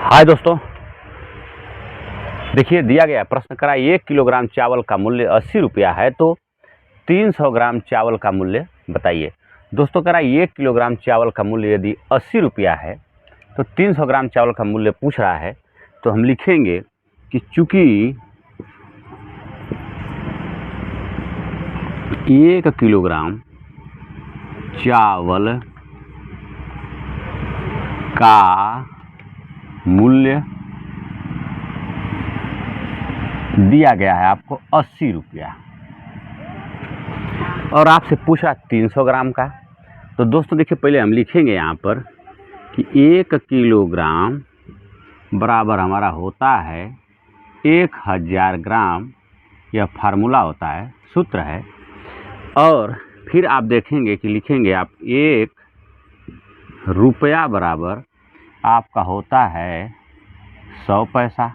हाय दोस्तों, देखिए दिया गया प्रश्न करा 1 किलोग्राम चावल का मूल्य 80 रुपया है तो 300 ग्राम चावल का मूल्य बताइए। दोस्तों करा 1 किलोग्राम चावल का मूल्य यदि 80 रुपया है तो 300 ग्राम चावल का मूल्य पूछ रहा है, तो हम लिखेंगे कि चूंकि 1 किलोग्राम चावल का मूल्य दिया गया है आपको 80 रुपया और आपसे पूछा 300 ग्राम का, तो दोस्तों देखिए पहले हम लिखेंगे यहाँ पर कि 1 किलोग्राम बराबर हमारा होता है 1000 ग्राम। यह फार्मूला होता है, सूत्र है। और फिर आप देखेंगे कि लिखेंगे आप 1 रुपया बराबर आपका होता है 100 पैसा।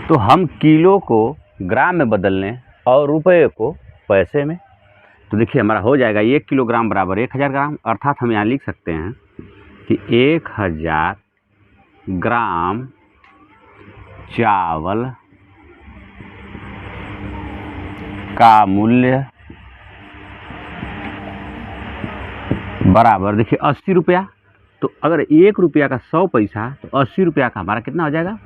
तो हम किलो को ग्राम में बदल लें और रुपये को पैसे में, तो देखिए हमारा हो जाएगा 1 किलोग्राम बराबर 1000 ग्राम, अर्थात हम यहाँ लिख सकते हैं कि 1000 ग्राम चावल का मूल्य बराबर देखिए 80 रुपया। तो अगर 1 रुपया का 100 पैसा तो 80 रुपया का हमारा कितना हो जाएगा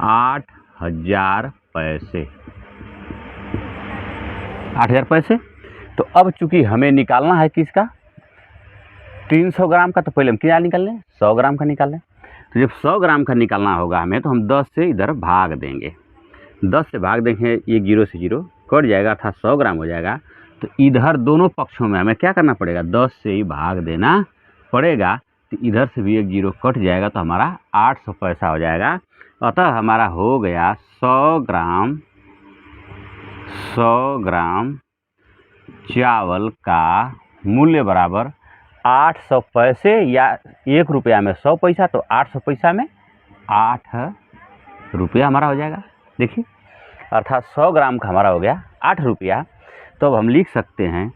8000 पैसे। 8000 पैसे। तो अब चूंकि हमें निकालना है किसका 300 ग्राम का, तो पहले हम क्या निकाल लें 100 ग्राम का निकाल लें। तो जब 100 ग्राम का निकालना होगा हमें, तो हम 10 से इधर भाग देंगे। 10 से भाग देंगे, ये 0 से 0 कट जाएगा, अर्थात 100 ग्राम हो जाएगा। तो इधर दोनों पक्षों में हमें क्या करना पड़ेगा 10 से ही भाग देना पड़ेगा। तो इधर से भी एक 0 कट जाएगा, तो हमारा 800 पैसा हो जाएगा। अतः हमारा हो गया 100 ग्राम चावल का मूल्य बराबर 800 पैसे, या 1 रुपया में 100 पैसा, तो 800 पैसा में 8 रुपया हमारा हो जाएगा। देखिए अर्थात 100 ग्राम का हमारा हो गया 8 रुपया। तो अब हम लिख सकते हैं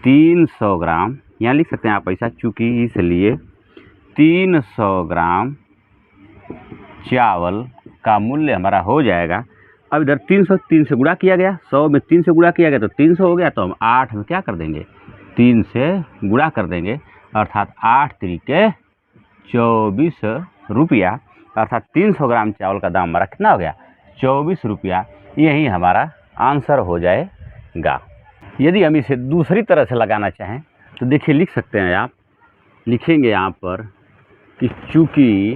300 ग्राम, यहाँ लिख सकते हैं आप पैसा, चूँकि इसलिए 300 ग्राम चावल का मूल्य हमारा हो जाएगा। अब इधर 3 से गुणा किया गया, 100 में 3 से गुणा किया गया तो 300 हो गया। तो हम 8 में क्या कर देंगे 3 से गुणा कर देंगे, अर्थात 8 त्रिके 24 रुपया। अर्थात 300 ग्राम चावल का दाम हमारा कितना हो गया 24 रुपया। यही हमारा आंसर हो जाएगा। यदि हम इसे दूसरी तरह से लगाना चाहें तो देखिए लिख सकते हैं आप, लिखेंगे यहाँ पर कि चूँकि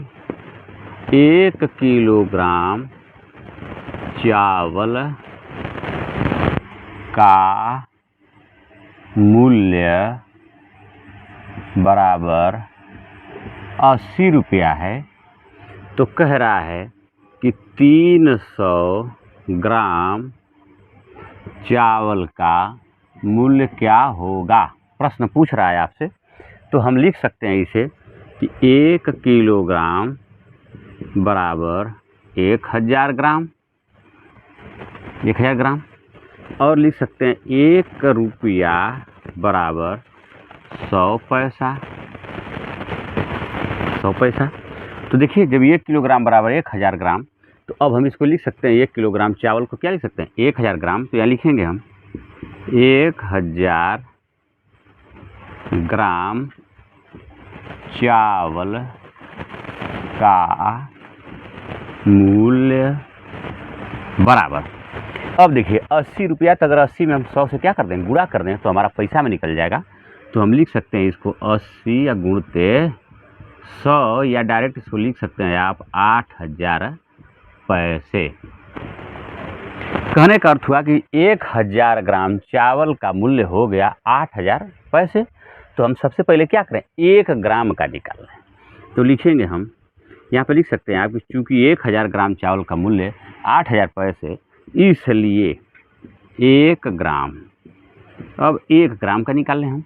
1 किलोग्राम चावल का मूल्य बराबर 80 रुपया है, तो कह रहा है कि 300 ग्राम चावल का मूल्य क्या होगा। प्रश्न पूछ रहा है आपसे, तो हम लिख सकते हैं इसे कि 1 किलोग्राम बराबर 1000 ग्राम, 1000 ग्राम। और लिख सकते हैं 1 रुपया बराबर 100 पैसा, 100 पैसा। तो देखिए जब 1 किलोग्राम बराबर 1000 ग्राम, तो अब हम इसको लिख सकते हैं 1 किलोग्राम चावल को क्या लिख सकते हैं 1000 ग्राम। तो यहाँ लिखेंगे हम 1000 ग्राम चावल का मूल्य बराबर, अब देखिए 80 रुपया, तो अगर 80 में हम 100 से क्या कर देंगे गुणा कर दें तो हमारा पैसा में निकल जाएगा। तो हम लिख सकते हैं इसको 80 या गुणते 100, या डायरेक्ट इसको लिख सकते हैं आप 8000 पैसे। कहने का अर्थ हुआ कि 1000 ग्राम चावल का मूल्य हो गया 8000 पैसे। तो हम सबसे पहले क्या करें 1 ग्राम का निकाल लें। तो लिखेंगे हम यहाँ पे लिख सकते हैं आप कि चूँकि 1000 ग्राम चावल का मूल्य 8000 पैसे, इसलिए 1 ग्राम, अब 1 ग्राम का निकाल लें हम।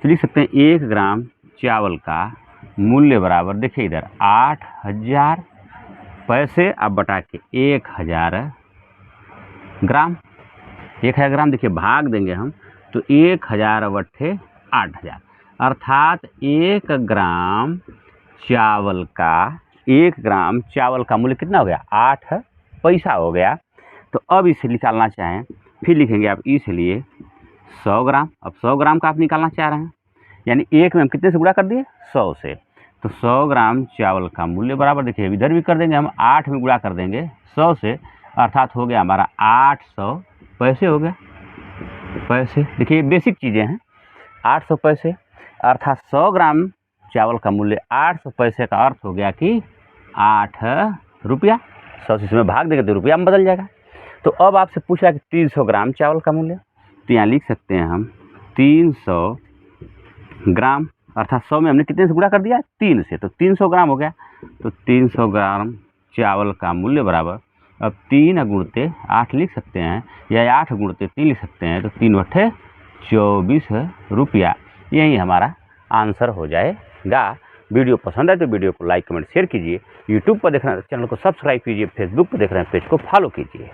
तो लिख सकते हैं 1 ग्राम चावल का मूल्य बराबर देखिए इधर 8000 पैसे, अब बटा के 1000 ग्राम। 1000 ग्राम देखिए भाग देंगे हम, तो 1000 बट्ठे 8000, अर्थात 1 ग्राम चावल का 1 ग्राम चावल का मूल्य कितना हो गया 8 पैसा हो गया। तो अब इसे निकालना चाहें फिर लिखेंगे आप इसलिए 100 ग्राम। अब 100 ग्राम का आप निकालना चाह रहे हैं, यानी 1 में हम कितने से गुणा कर दिए 100 से। तो 100 ग्राम चावल का मूल्य बराबर देखिए इधर भी कर देंगे हम 8 में गुणा कर देंगे 100 से, अर्थात हो गया हमारा 800 पैसे हो गया। पैसे देखिए बेसिक चीज़ें हैं, 800 पैसे अर्थात 100 ग्राम चावल का मूल्य 800 पैसे का अर्थ हो गया कि 8 रुपया। 100 से इसमें भाग देंगे तो रुपया में बदल जाएगा। तो अब आपसे पूछ रहा है कि 300 ग्राम चावल का मूल्य, तो यहाँ लिख सकते हैं हम 300 ग्राम अर्थात 100 में हमने कितने से गुणा कर दिया 3 से, तो 300 ग्राम हो गया। तो 300 ग्राम चावल का मूल्य बराबर अब 3 गुणते 8 लिख सकते हैं या 8 गुणते 3 लिख सकते हैं, तो 3 बटे 24 रुपया। यही हमारा आंसर हो जाएगा। वीडियो पसंद आए तो वीडियो को लाइक कमेंट शेयर कीजिए। यूट्यूब पर देख रहे हैं चैनल को सब्सक्राइब कीजिए, फेसबुक पर देख रहे हैं पेज को फॉलो कीजिए।